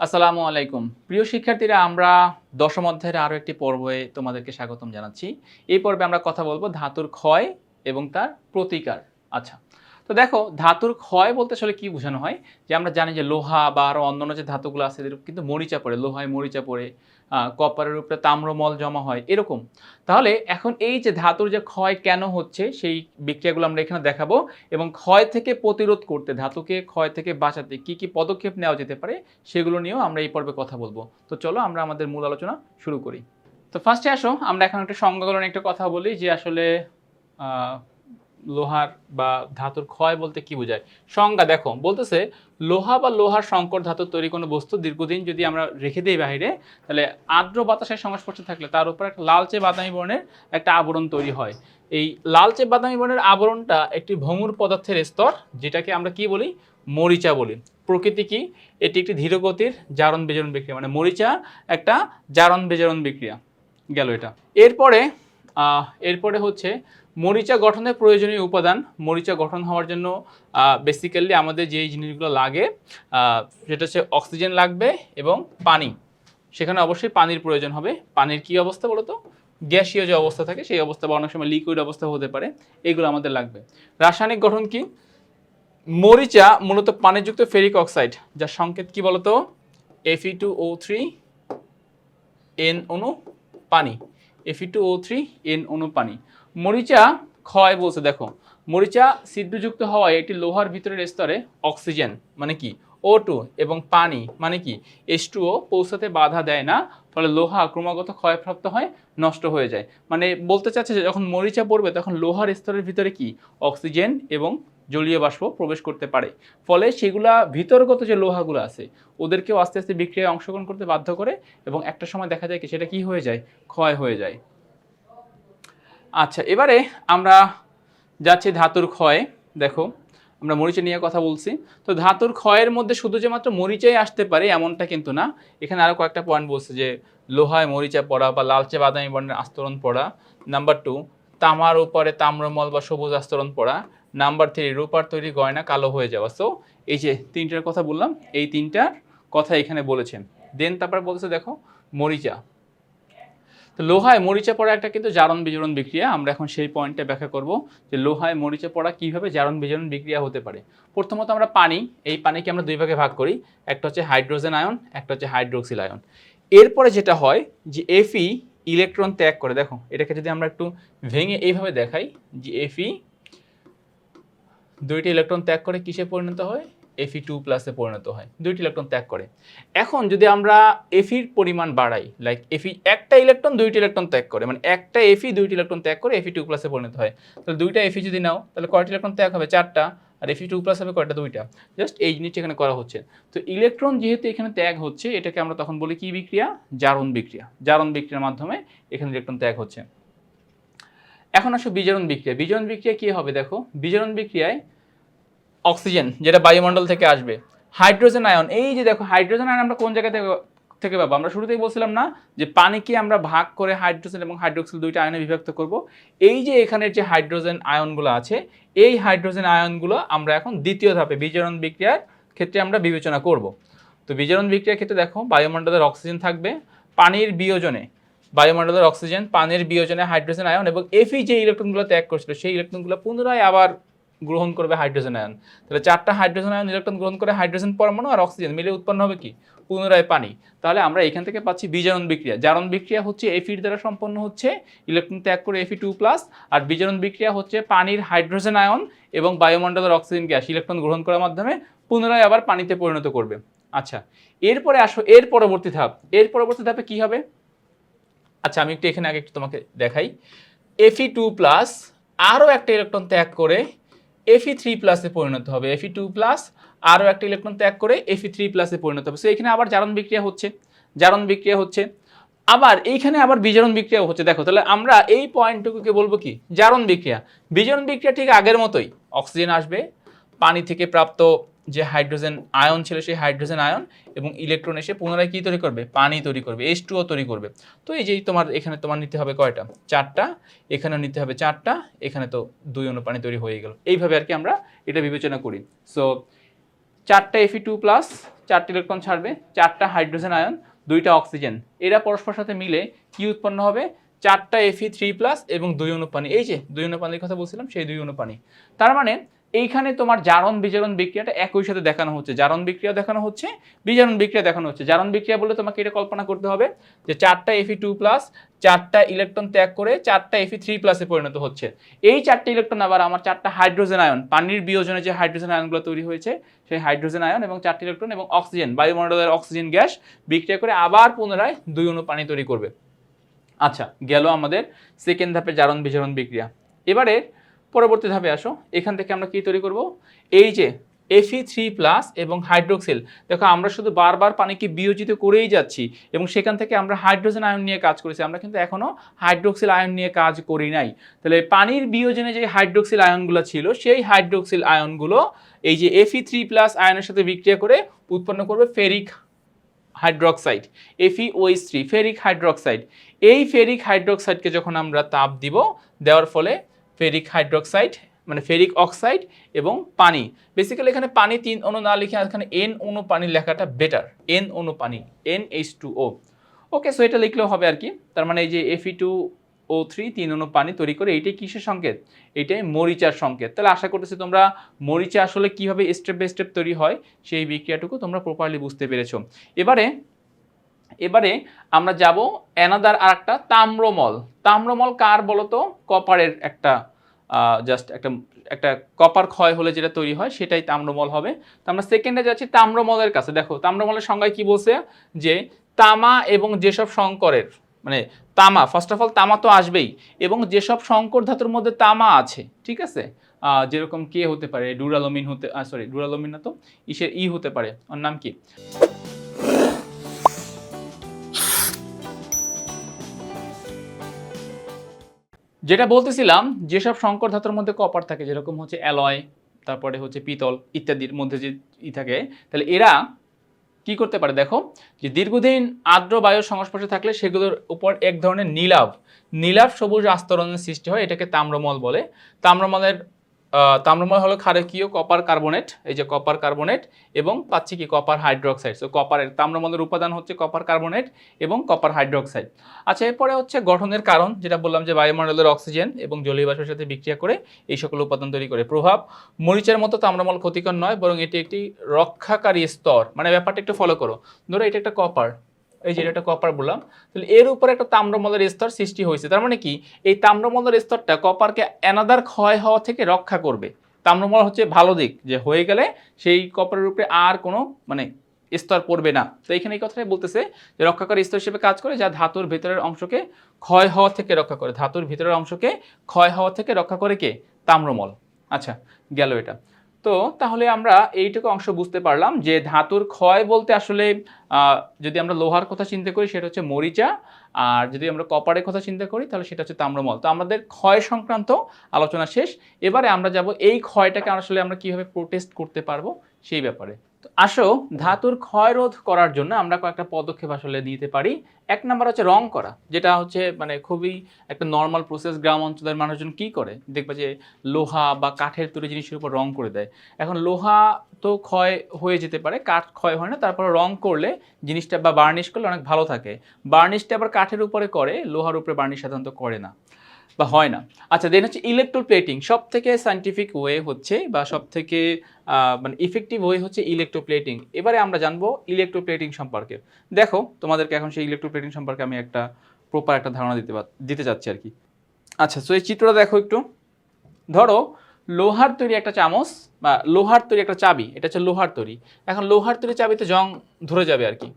আসসালামু আলাইকুম। প্রিয় শিক্ষার্থীরা, আমরা দশম অধ্যায়ের আরো একটি পর্বে তোমাদেরকে স্বাগতম জানাচ্ছি। এই পর্বে আমরা কথা বলবো ধাতুর ক্ষয় এবং তার প্রতিকার। আচ্ছা, তো দেখো, ধাতুর ক্ষয় বলতে আসলে কি বোঝানো হয়? যে আমরা জানি যে লোহা বা আরো অন্যান্য যে ধাতুগুলো আছে এদের উপর কিন্তু মরিচা পড়ে, লোহায় মরিচা পড়ে, কপারের উপরে তাম্রমল জমা হয় এরকম। তাহলে এখন এই যে ধাতুর যে ক্ষয় কেন হচ্ছে সেই বিক্রিয়াগুলো আমরা এখানে দেখাবো, এবং ক্ষয় থেকে প্রতিরোধ করতে, ধাতুকে ক্ষয় থেকে বাঁচাতে কি কি পদক্ষেপ নেওয়া যেতে পারে সেগুলো নিয়েও আমরা এই পর্বে কথা বলবো। তো চলো আমরা আমাদের মূল আলোচনা শুরু করি। তো ফার্স্টে আসো আমরা এখন একটা সংজ্ঞাগুলো নিয়ে একটা কথা বলি যে আসলে আহ, লোহার বা ধাতুর ক্ষয় বলতে কি বোঝায়। সংজ্ঞা দেখো, বলতেছে লোহা বা লোহার সংকর ধাতুর তৈরি কোনো বস্তু দীর্ঘদিন যদি আমরা রেখে দিই বাইরে, তাহলে আর্দ্র বাতাসের সংস্পর্শে থাকলে তার উপর একটা লালচে বাদামি বর্ণের একটা আবরণ তৈরি হয়। এই লালচে বাদামি বর্ণের আবরণটা একটি ভঙ্গুর পদার্থের স্তর, যেটাকে আমরা কি বলি, মরিচা বলি। প্রকৃতি কি? এটি একটি ধীরগতির জারণ বিজারণ বিক্রিয়া, মানে মরিচা একটা জারণ বিজারণ বিক্রিয়া গেল এটা। এরপরে হচ্ছে মরিচা গঠনের প্রয়োজনীয় উপাদান। মরিচা গঠন হওয়ার জন্য বেসিক্যালি আমাদের যেই জিনিসগুলো লাগে সেটা হচ্ছে অক্সিজেন লাগবে এবং পানি। সেখানে অবশ্যই পানির প্রয়োজন হবে। পানির কি অবস্থা বলো তো? গ্যাসীয় যে অবস্থা থাকে সেই অবস্থা, বা অনেক সময় লিকুইড অবস্থা হতে পারে, এগুলো আমাদের লাগবে। রাসায়নিক গঠন কি? মরিচা মূলত পানিযুক্ত ফেরিক অক্সাইড, যার সংকেত কি বলতো? Fe2O3 N অণু পানি। Fe2O3 N অণু পানি। মরিচা ক্ষয় বলছে, দেখো মরিচা ছিদ্রযুক্ত হওয়ায় এটি লোহার ভিতরের স্তরে অক্সিজেন মানে কি O2 এবং পানি মানে কি H2O পৌঁছাতে বাধা দেয় না, ফলে লোহা ক্রমাগত ক্ষয়প্রাপ্ত হয়, নষ্ট হয়ে যায়। মানে বলতে চাচ্ছে যে যখন মরিচা পড়বে তখন লোহার স্তরের ভিতরে কি অক্সিজেন এবং জলীয় বাষ্প প্রবেশ করতে পারে, ফলে সেগুলা ভিতরগত যে লোহাগুলো আছে ওদেরকেও আস্তে আস্তে বিক্রিয়ায় অংশগ্রহণ করতে বাধ্য করে, এবং একটা সময় দেখা যায় কি সেটা কি হয়ে যায়, ক্ষয় হয়ে যায়। আচ্ছা, এবারে আমরা যাচ্ছি ধাতুর ক্ষয়। দেখো, আমরা মরিচা নিয়ে কথা বলছি। তো ধাতুর ক্ষয়ের মধ্যে শুধু যে মাত্র মরিচাই আসতে পারে এমনটা কিন্তু না। এখানে আরো কয়েকটা পয়েন্ট বলছে যে লোহায় মরিচা পড়া বা লালচে বাদামি বর্ণের আস্তরণ পড়া। নাম্বার 2, তামার উপরে তাম্রমল বা সবুজ আস্তরণ পড়া। নাম্বার 3, রূপার তৈরি গয়না কালো হয়ে যাওয়া। সো এই যে তিনটার কথা বললাম, এই তিনটার কথা এখানে বলেছেন। দেন তারপর বলছে দেখো মরিচা। তো লোহায় মরিচা পড়া একটা কিন্তু জারণ বিজারণ বিক্রিয়া। আমরা এখন সেই পয়েন্টটা ব্যাখ্যা করব যে লোহায় মরিচা পড়া কিভাবে জারণ বিজারণ বিক্রিয়া হতে পারে। প্রথমত আমরা পানি, এই পানিকে আমরা দুই ভাগে ভাগ করি, একটা হচ্ছে হাইড্রোজেন আয়ন, একটা হচ্ছে হাইড্রোক্সিল আয়ন। এরপরে যেটা হয় যে Fe ইলেকট্রন ত্যাগ করে। দেখো এটাকে যদি আমরা একটু ভেঙে এইভাবে দেখাই যে Fe দুইটি ইলেকট্রন ত্যাগ করে কিসে পরিণত হয়, Fe2+ পরিণত হয়, দুইটি ইলেকট্রন ত্যাগ করে। এখন যদি আমরা Feর পরিমাণ বাড়াই, লাইক Fe একটা ইলেকট্রন দুইটি ইলেকট্রন ত্যাগ করে, মানে একটা Fe দুইটি ইলেকট্রন ত্যাগ করে Fe2+ পরিণত হয়। তাহলে দুইটা Fe যদি নাও তাহলে কয়টি ইলেকট্রন ত্যাগ হবে? চারটা। আর Fe2+ হবে কয়টা? দুইটা। জাস্ট এই জিনিসটা এখানে করা হচ্ছে। তো ইলেকট্রন যেহেতু এখানে ত্যাগ হচ্ছে, এটাকে আমরা তখন বলি কি বিক্রিয়া? জারণ বিক্রিয়া। জারণ বিক্রিয়ার মাধ্যমে এখানে ইলেকট্রন ত্যাগ হচ্ছে। এখন আসো বিজারণ বিক্রিয়া। বিজারণ বিক্রিয়া কি হবে? দেখো বিজারণ বিক্রিয়ায় অক্সিজেন যেটা বায়ুমণ্ডল থেকে আসবে, হাইড্রোজেন আয়ন, এই যে দেখো হাইড্রোজেন আয়ন আমরা কোন জায়গা থেকে পাবো? আমরা শুরুতেই বলছিলাম না যে পানিকে আমরা ভাগ করে হাইড্রোজেন এবং হাইড্রোক্সিল দুইটা আয়নে বিভক্ত করব। এই যে এখানের যে হাইড্রোজেন আয়নগুলো আছে, এই হাইড্রোজেন আয়নগুলো আমরা এখন দ্বিতীয় ধাপে বিজারণ বিক্রিয়ার ক্ষেত্রে আমরা বিবেচনা করব। তো বিজারণ বিক্রিয়ার ক্ষেত্রে দেখো বায়ুমণ্ডলের অক্সিজেন থাকবে, পানির বিয়োজনে বায়ুমণ্ডলের অক্সিজেন, পানির বিয়োজনে হাইড্রোজেন আয়ন, এবং Fe যে ইলেকট্রনগুলো ত্যাগ করছিল সেই ইলেকট্রনগুলো পুনরায় আবার গ্রহণ করবে হাইড্রোজেন আয়ন। তাহলে চারটা হাইড্রোজেন আয়ন ইলেকট্রন গ্রহণ করে হাইড্রোজেন পরমাণু আর অক্সিজেন মিলে উৎপন্ন হবে কি? পুনরায় পানি। তাহলে আমরা এখান থেকে পাচ্ছি বিজারণ বিক্রিয়া। জারণ বিক্রিয়া হচ্ছে Feর দ্বারা সম্পন্ন হচ্ছে, ইলেকট্রন ত্যাগ করে Fe2+, আর বিজারণ বিক্রিয়া হচ্ছে পানির হাইড্রোজেন আয়ন এবং বায়ুমণ্ডলের অক্সিজেন গ্যাস ইলেকট্রন গ্রহণ করার মাধ্যমে পুনরায় আবার পানিতে পরিণত করবে। আচ্ছা, এরপরে আসো এর পরবর্তী ধাপ। এর পরবর্তী ধাপে কি হবে? আচ্ছা, আমি একটু এখানে আগে একটু তোমাকে দেখাই। Fe2+ আরও একটা ইলেকট্রন ত্যাগ করে Fe3+ পরিণত হবে। Fe2+ আরও একটা ইলেকট্রন ত্যাগ করে Fe3+ পরিণত হবে। সো এখানে আবার জারণ বিক্রিয়া হচ্ছে, জারণ বিক্রিয়া হচ্ছে, আবার এইখানে আবার বিজারণ বিক্রিয়া হচ্ছে। দেখো তাহলে আমরা এই পয়েন্টটুকুকে বলবো কি? জারণ বিক্রিয়া। বিজারণ বিক্রিয়া ঠিক আগের মতোই, অক্সিজেন আসবে, পানি থেকে প্রাপ্ত যে হাইড্রোজেন আয়ন ছিল সেই হাইড্রোজেন আয়ন এবং ইলেকট্রন এসে পুনরায় কি তৈরি করবে? পানি তৈরি করবে, H2O তৈরি করবে। তো এই যে তোমার এখানে তোমার নিতে হবে কয়টা? চারটা। এখানে নিতে হবে চারটা। এখানে তো 2 অণু পানি তৈরি হয়ে গেল। এইভাবে আর কি আমরা এটা বিবেচনা করি। সো 4টা Fe2 প্লাস 4টা ইলেকট্রন ছাড়বে, 4টা হাইড্রোজেন আয়ন, 2টা অক্সিজেন, এরা পরস্পরের সাথে মিলে কি উৎপন্ন হবে, 4টা Fe3 প্লাস এবং 2 অণু পানি। এই যে 2 অণু পানির কথা বলছিলাম, সেই 2 অণু পানি। তার মানে এইখানে তোমার জারণ বিজারণ বিক্রিয়াটা একই সাথে দেখানো হচ্ছে, জারণ বিক্রিয়া দেখানো হচ্ছে, বিজারণ বিক্রিয়া দেখানো হচ্ছে। জারণ বিক্রিয়া বলে তোমাকে এটা কল্পনা করতে হবে যে 4টা Fe2 প্লাস 4টা ইলেকট্রন ত্যাগ করে 4টা Fe3 প্লাসে পরিণত হচ্ছে। এই 4টা ইলেকট্রন আবার আমার 4টা হাইড্রোজেন আয়ন, পানির বিয়োজনে যে হাইড্রোজেন আয়নগুলো তৈরি হয়েছে সেই হাইড্রোজেন আয়ন এবং 4টি ইলেকট্রন এবং অক্সিজেন, বায়ুমণ্ডলের অক্সিজেন গ্যাস বিক্রিয়া করে আবার পুনরায় 2 অণু পানি তৈরি করবে। আচ্ছা, গেল আমাদের সেকেন্ড ধাপে জারণ বিজারণ বিক্রিয়া। এবারে পরবর্তী ধাপে আসো, এখান থেকে আমরা কি তৈরি করব, এই যে Fe3 প্লাস এবং হাইড্রোক্সিল। দেখো আমরা শুধু বারবার পানিকে বিয়োজিত করেই যাচ্ছি এবং সেখান থেকে আমরা হাইড্রোজেন আয়ন নিয়ে কাজ করেছি, আমরা কিন্তু এখনো হাইড্রোক্সিল আয়ন নিয়ে কাজ করি নাই। তাহলে পানির বিয়োজনে যে হাইড্রোক্সিল আয়নগুলো ছিল সেই হাইড্রোক্সিল আয়নগুলো এই যে Fe3 প্লাস আয়নের সাথে বিক্রিয়া করে উৎপন্ন করবে ferric hydroxide, FeOH3, ferric hydroxide. এই ফেরিক হাইড্রোক্সাইডকে যখন আমরা তাপ দিব, দেওয়ার ফলে ফেরিক হাইড্রোক্সাইড মানে ফেরিক অক্সাইড এবং পানি, বেসিক্যালি এখানে পানি 3 অণু না লিখে এখানে N অণু পানি লেখাটা বেটার, N অণু পানি, NH2O। ওকে, সো এটা লিখলেও হবে আর কি। তার মানে এই যে Fe2O3 3 অণু পানি তৈরি করে, এইটাই কিসের সংকেত, এইটাই মরিচার সংকেত। তাহলে আশা করতেছি তোমরা মরিচা আসলে কিভাবে স্টেপ বাই স্টেপ তৈরি হয় সেই বিক্রিয়াটুকু তোমরা প্রপারলি বুঝতে পেরেছো। এবারে আমরা যাব অ্যানাদার আর একটা তাম্রমল। তাম্রমল কার বলতো, কপারের একটা জাস্ট একটা কপার ক্ষয় হলে যেটা তৈরি হয় সেটাই তাম্রমল হবে। তো আমরা সেকেন্ডে যাচ্ছি তাম্রমলের কাছে। দেখো তাম্রমলের সংজ্ঞায় কি বলছে, যে তামা এবং যেসব সংকরের মানে তামা, ফার্স্ট অফ অল তামা তো আসবেই, এবং যেসব সংকর ধাতুর মধ্যে তামা আছে, ঠিক আছে, যেরকম কে হতে পারে, ডুরালোমিন হতে, সরি ডুরালোমিন না তো ইসের হতে পারে, ওর নাম কি, যেটা বলতেছিলাম, যেসব সংকর ধাতুর মধ্যে কপার থাকে, যেরকম হচ্ছে অ্যালয়, তারপরে হচ্ছে পিতল ইত্যাদির মধ্যে যে থাকে, তাহলে এরা কি করতে পারে, দেখো যে দীর্ঘদিন আর্দ্র বায়ুর সংস্পর্শে থাকলে সেগুলোর উপর এক ধরনের নীলাভ সবুজ আস্তরণের সৃষ্টি হয়, এটাকে তাম্রমল বলে। তাম্রমল হলো ক্ষারকীয় কপার কার্বনেট, এই যে কপার কার্বনেট, এবং পাচ্ছি কি কপার হাইড্রোক্সাইড। সো কপারের তাম্রমলের উপাদান হচ্ছে কপার কার্বনেট এবং কপার হাইড্রোক্সাইড। আচ্ছা, এরপরে হচ্ছে গঠনের কারণ, যেটা বললাম যে বায়ুমণ্ডলের অক্সিজেন এবং জলীয় বাষ্পের সাথে বিক্রিয়া করে এই সকল উপাদান তৈরি করে। প্রভাব, মরিচের মতো তাম্রমল ক্ষতিকর নয়, বরং এটি একটি রক্ষাকারী স্তর। মানে ব্যাপারটা একটু ফলো করো, ধরো এটা একটা কপার, এই যে এটা কপার বললাম, তাহলে এর উপরে একটা তাম্রমলের স্তর সৃষ্টি হয়েছে। তার মানে কি, এই তাম্রমলের স্তরটা কপারকে অ্যানাদার ক্ষয় হওয়া থেকে রক্ষা করবে। তাম্রমল হচ্ছে ভালো দিক, যে হয়ে গেলে সেই কপারের উপরে আর কোনো মানে স্তর পড়বে না। তো এখানে এই কথাটাই বলতেছে যে রক্ষাকারী স্তর হিসেবে কাজ করে, যা ধাতুর ভেতরের অংশকে ক্ষয় হওয়া থেকে রক্ষা করে। ধাতুর ভিতরের অংশকে ক্ষয় হওয়া থেকে রক্ষা করে কে, তাম্রমল। আচ্ছা, গেল এটা। তো তাহলে আমরা এইটুকু অংশ বুঝতে পারলাম যে ধাতুর ক্ষয় বলতে আসলে যদি আমরা লোহার কথা চিন্তা করি সেটা হচ্ছে মরিচা, আর যদি আমরা কপারের কথা চিন্তা করি তাহলে সেটা হচ্ছে তাম্রমল। তো আমাদের ক্ষয় সংক্রান্ত আলোচনা শেষ। এবারে আমরা যাব এই ক্ষয়টাকে আসলে আমরা কিভাবে প্রোটেস্ট করতে পারবো সেই ব্যাপারে। তো আসো, ধাতুর ক্ষয় রোধ করার জন্য আমরা কয়েকটা পদক্ষেপ আসলে নিতে পারি। এক নাম্বার হচ্ছে রং করা, যেটা হচ্ছে মানে খুবই একটা নর্মাল প্রসেস। গ্রাম অঞ্চলের মানুষজন কি করে, দেখবে যে লোহা বা কাঠের তৈরি জিনিসের উপর রং করে দেয়। এখন লোহা তো ক্ষয় হয়ে যেতে পারে, কাঠ ক্ষয় হয় না, তারপরে রং করলে জিনিসটা বা বার্নিশ করলে অনেক ভালো থাকে। বার্নিশটা আবার কাঠের উপরে করে, লোহার উপরে বার্নিশ সাধারণত করে না বা হয় না। আচ্ছা, দেন হচ্ছে ইলেকট্রোপ্লেটিং। সব থেকে সায়েন্টিফিক ওয়ে হচ্ছে বা সব থেকে মানে ইফেক্টিভ ওয়ে হচ্ছে ইলেকট্রোপ্লেটিং। এবারে আমরা জানবো ইলেকট্রোপ্লেটিং সম্পর্কে। দেখো তোমাদেরকে এখন সেই ইলেকট্রোপ্লেটিং সম্পর্কে আমি একটা প্রপার একটা ধারণা দিতে চাচ্ছি আর কি। আচ্ছা, সো এই চিত্রটা দেখো একটু। ধরো লোহার তৈরি একটা চামচ বা লোহার তৈরি একটা চাবি, এটা হচ্ছে লোহার তৈরি। এখন লোহার তৈরি চাবিতে জং ধরে যাবে আর কি,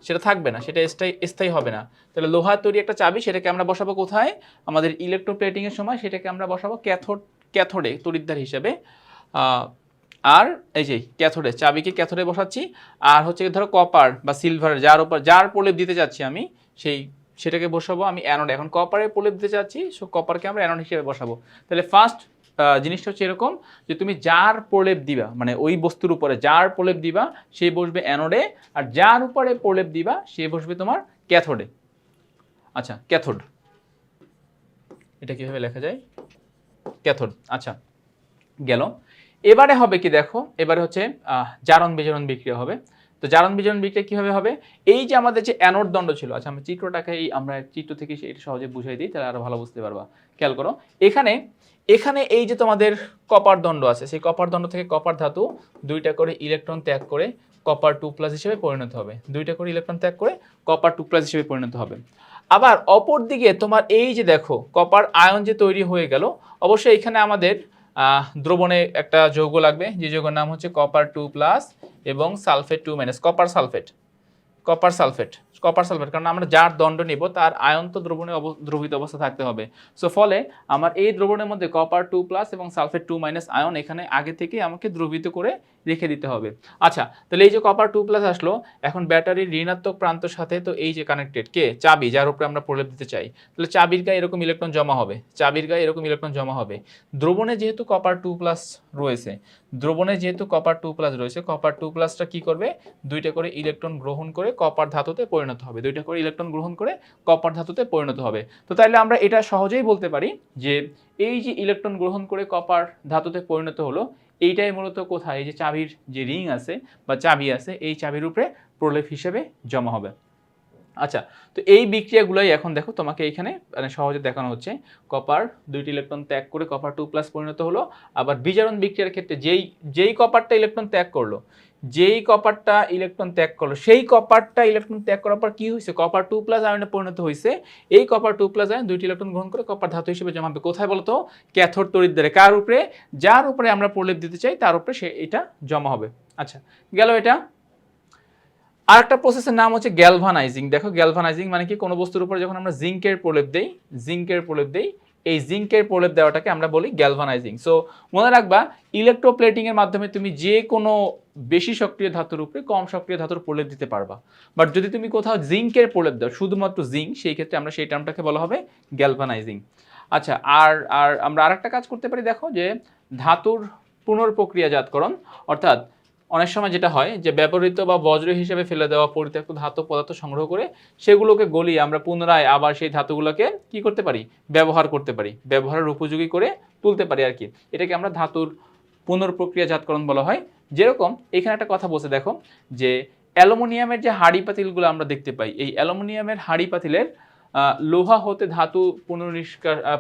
সেটা থাকবে না, সেটা স্থায়ী হবে না। তাহলে লোহার তৈরি একটা চাবি, সেটাকে আমরা বসাবো কোথায়, আমাদের ইলেকট্রোপ্লেটিং এর সময় সেটাকে আমরা বসাবো ক্যাথোডে তড়িৎদ্বার হিসেবে। আর এই যে ক্যাথোডে, চাবিকে ক্যাথোডে বসাচ্ছি। আর হচ্ছে ধরো কপার বা সিলভার, যার প্রলেপ দিতে যাচ্ছি আমি সেটাকে বসাবো আমি অ্যানোডে। এখন কপারের প্রলেপ দিতে যাচ্ছি, সো কপারকে আমরা অ্যানোড হিসেবে বসাবো। তাহলে ফার্স্ট জিনিসটা হচ্ছে এরকম যে তুমি যার প্রলেপ দিবা, মানে ওই বস্তুর উপরে যার প্রলেপ দিবা সে বসবে অ্যানোডে, আর যার উপরে প্রলেপ দিবা সে বসবে তোমার ক্যাথোডে। আচ্ছা, ক্যাথোড, এটা কিভাবে লেখা যায়, ক্যাথোড। আচ্ছা, গেল। এবারে হবে কি দেখো, এবারে হচ্ছে জারণ বিজারণ বিক্রিয়া হবে। তো জারণ বিজারণ বিক্রিয়া কিভাবে হবে, এই যে আমাদের যে অ্যানোড দণ্ড ছিল, আচ্ছা আমরা চিত্রটাকে আমরা চিত্র থেকে এটা সহজে বুঝাই দিই, তাহলে আরো ভালো বুঝতে পারবা। খেয়াল করো, এখানে এখানে এই যে তোমাদের কপার দণ্ড আছে, সেই কপার দণ্ড থেকে কপার ধাতু 2টা করে ইলেকট্রন ত্যাগ করে কপার 2+ হিসেবে পরিণত হবে। 2টা করে ইলেকট্রন ত্যাগ করে কপার 2+ হিসেবে পরিণত হবে। আবার অপর দিকে তোমার এই যে দেখো কপার আয়ন যে তৈরি হয়ে গেল, অবশ্যই এখানে আমাদের দ্রবণে একটা যৌগ লাগবে, যে যৌগের নাম হচ্ছে কপার 2+ এবং sulphate 2- copper sulphate. Copper sulphate, copper sulphate, কারণ আমরা যার দণ্ড নিব তার আয়ন তো দ্রবণে দ্রবীত অবস্থা থাকতে হবে। সো ফলে আমার এই দ্রবণের মধ্যে কপার 2+ এবং সালফেট 2- আয়ন এখানে আগে থেকে আমাকে দ্রবীত করে রেখে দিতে হবে। আচ্ছা, তাহলে এই যে কপার 2+ আসলো, এখন ব্যাটারির ঋণাত্মক প্রান্তের সাথে তো এই যে কানেক্টেড কে চাবি, যার উপরে আমরা প্রলেপ দিতে চাই, তাহলে চাবির গায়ে এরকম ইলেকট্রন জমা হবে, চাবির গায়ে এরকম ইলেকট্রন জমা হবে। দ্রবণে যেহেতু কপার 2+ রয়েছে, দ্রবণে যেহেতু কপার 2+ রয়েছে, কপার 2+টা কি করবে, 2টা করে ইলেকট্রন গ্রহণ করে কপার ধাতুতে পরিণত হবে, 2টা করে ইলেকট্রন গ্রহণ করে কপার ধাতুতে পরিণত হবে। তো তাইলে আমরা এটা সহজেই বলতে পারি যে এই যে ইলেকট্রন গ্রহণ করে কপার ধাতুতে পরিণত হলো, এইটাই মূলত কোথায়, এই যে চাবির যে রিং আছে বা চাবি আছে, এই চাবির উপরে প্রলেপ হিসেবে জমা হবে। আচ্ছা, তো এই বিক্রিয়াগুলোই এখন দেখো তোমাকে এখানে মানে সহজে দেখানো হচ্ছে। কপার 2টি ইলেকট্রন ত্যাগ করে কপার 2+ পরিণত হলো। আবার বিজারণ বিক্রিয়ার ক্ষেত্রে যেই কপারটা ইলেকট্রন ত্যাগ করলো, যেই কপারটা ইলেকট্রন ত্যাগ করলো, সেই কপারটা ইলেকট্রন ত্যাগ করার পর কি হয়েছে, কপার 2+ আয়নে পরিণত হয়েছে। এই কপার 2+ আয়ন 2টি ইলেকট্রন গ্রহণ করে কপার ধাতু হিসেবে জমা হবে কোথায় বলতো, ক্যাথোড তড়িৎদ্বারে। কার উপরে, যার উপরে আমরা প্রলেপ দিতে চাই তার উপরে সে এটা জমা হবে। আচ্ছা, গেল এটা। আরেকটা প্রসেসের নাম হচ্ছে গ্যালভানাইজিং। দেখো গ্যালভানাইজিং মানে কি, কোনো বস্তুর উপরে যখন আমরা জিঙ্কের প্রলেপ দেই, জিঙ্কের প্রলেপ দেই, এই জিঙ্কের প্রলেপ দেওয়াটাকে আমরা বলি গ্যালভানাইজিং। সো মনে রাখবা, ইলেকট্রোপ্লেটিং এর মাধ্যমে তুমি যে কোনো বেশি সক্রিয় ধাতুর উপরে কম সক্রিয় ধাতুর প্রলেপ দিতে পারবা। বাট যদি তুমি কোথাও জিঙ্কের প্রলেপ দাও, শুধুমাত্র জিঙ্ক, সেই ক্ষেত্রে আমরা সেই টার্মটাকে বলা হবে গ্যালভানাইজিং। আচ্ছা, আর আর আমরা আরেকটা কাজ করতে পারি, দেখো যে ধাতুর পুনর্প্রক্রিয়াজাতকরণ, অর্থাৎ অনেক সময় যেটা হয় যে ব্যবহৃত বা বজ্র হিসেবে ফেলে দেওয়া পরিত্যক্ত ধাতব পদার্থ সংগ্রহ করে সেগুলোকে গলিয়ে আমরা পুনরায় আবার সেই ধাতুগুলোকে কি করতে পারি, ব্যবহার করতে পারি, ব্যবহারের উপযোগী করে তুলতে পারি আর কি। এটাকে আমরা ধাতুর পুনর্প্রক্রিয়াজাতকরণ বলা হয়। যেরকম এখানে একটা কথা বলছে দেখো, যে অ্যালুমিনিয়ামের যে হাঁড়ি পাতিলগুলো আমরা দেখতে পাই, এই অ্যালুমিনিয়ামের হাঁড়ি পাতিলের লোহা হতে ধাতু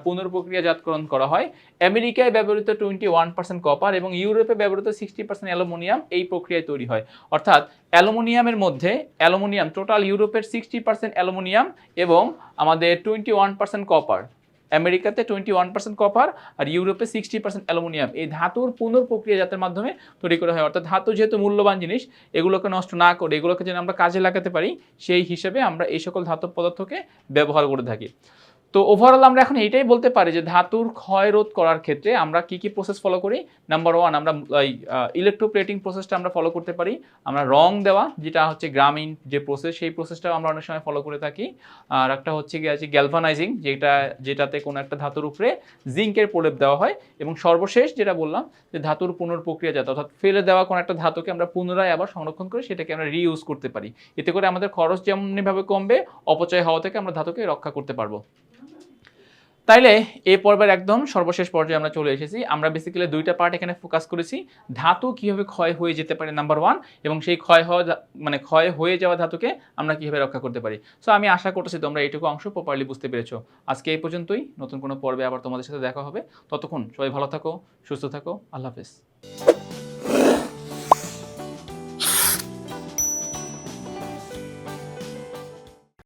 পুনর্প্রক্রিয়াজাতকরণ করা হয়। আমেরিকায় ব্যবহৃত 21% কপার এবং ইউরোপে ব্যবহৃত 60% অ্যালুমিনিয়াম এই প্রক্রিয়ায় তৈরি হয়। অর্থাৎ অ্যালুমিনিয়ামের মধ্যে, অ্যালুমিনিয়াম টোটাল ইউরোপের 60% অ্যালুমিনিয়াম এবং আমাদের 21% কপার, আমেরিকাতে 21% কপার আর ইউরোপে 60% অ্যালুমিনিয়াম, এই ধাতুর পুনর্প্রক্রিয়াজাতের মাধ্যমে তৈরি করা হয়। অর্থাৎ ধাতু যেহেতু মূল্যবান জিনিস, এগুলোকে নষ্ট না করে এগুলোকে যেন আমরা কাজে লাগাতে পারি, সেই হিসেবে আমরা এই সকল ধাতব পদার্থকে ব্যবহার করে থাকি। তো ওভারঅল আমরা এখন এইটাই বলতে পারি যে ধাতুর ক্ষয় রোধ করার ক্ষেত্রে আমরা কি কি প্রসেস ফলো করি। নাম্বার 1, আমরা ইলেকট্রোপ্লেটিং প্রসেসটা আমরা ফলো করতে পারি। আমরা রং দেওয়া, যেটা হচ্ছে গ্রামীণ যে প্রসেস, সেই প্রসেসটাও আমরা অনেক সময় ফলো করে থাকি। আর একটা হচ্ছে গ্যালভানাইজিং, যেটাতে কোনো একটা ধাতুর উপরে জিঙ্কের প্রলেপ দেওয়া হয়। এবং সর্বশেষ যেটা বললাম, যে ধাতুর পুনর্প্রক্রিয়াজাত, অর্থাৎ ফেলে দেওয়া কোনো একটা ধাতুকে আমরা পুনরায় আবার সংরক্ষণ করে সেটাকে আমরা রিইউজ করতে পারি। এতে করে আমাদের খরচ যেমনিভাবে কমবে, অপচয় হওয়া থেকে আমরা ধাতুকে রক্ষা করতে পারবো। তাইলে এই পর্বের একদম সর্বশেষ পর্যায়ে আমরা চলে এসেছি। আমরা বেসিক্যালি 2টা পার্ট এখানে ফোকাস করেছি। ধাতু কিভাবে ক্ষয় হয়ে যেতে পারে নাম্বার 1, এবং সেই ক্ষয় হয়ে যাওয়া ধাতুকে আমরা কিভাবে রক্ষা করতে পারি। সো আমি আশা করতেছি তোমরা এইটুকু অংশ প্রপারলি বুঝতে পেরেছো। আজকে এই পর্যন্তই, নতুন কোনো পর্বে আবার তোমাদের সাথে দেখা হবে। ততক্ষণ সবাই ভালো থাকো, সুস্থ থাকো, আল্লাহ হাফেজ।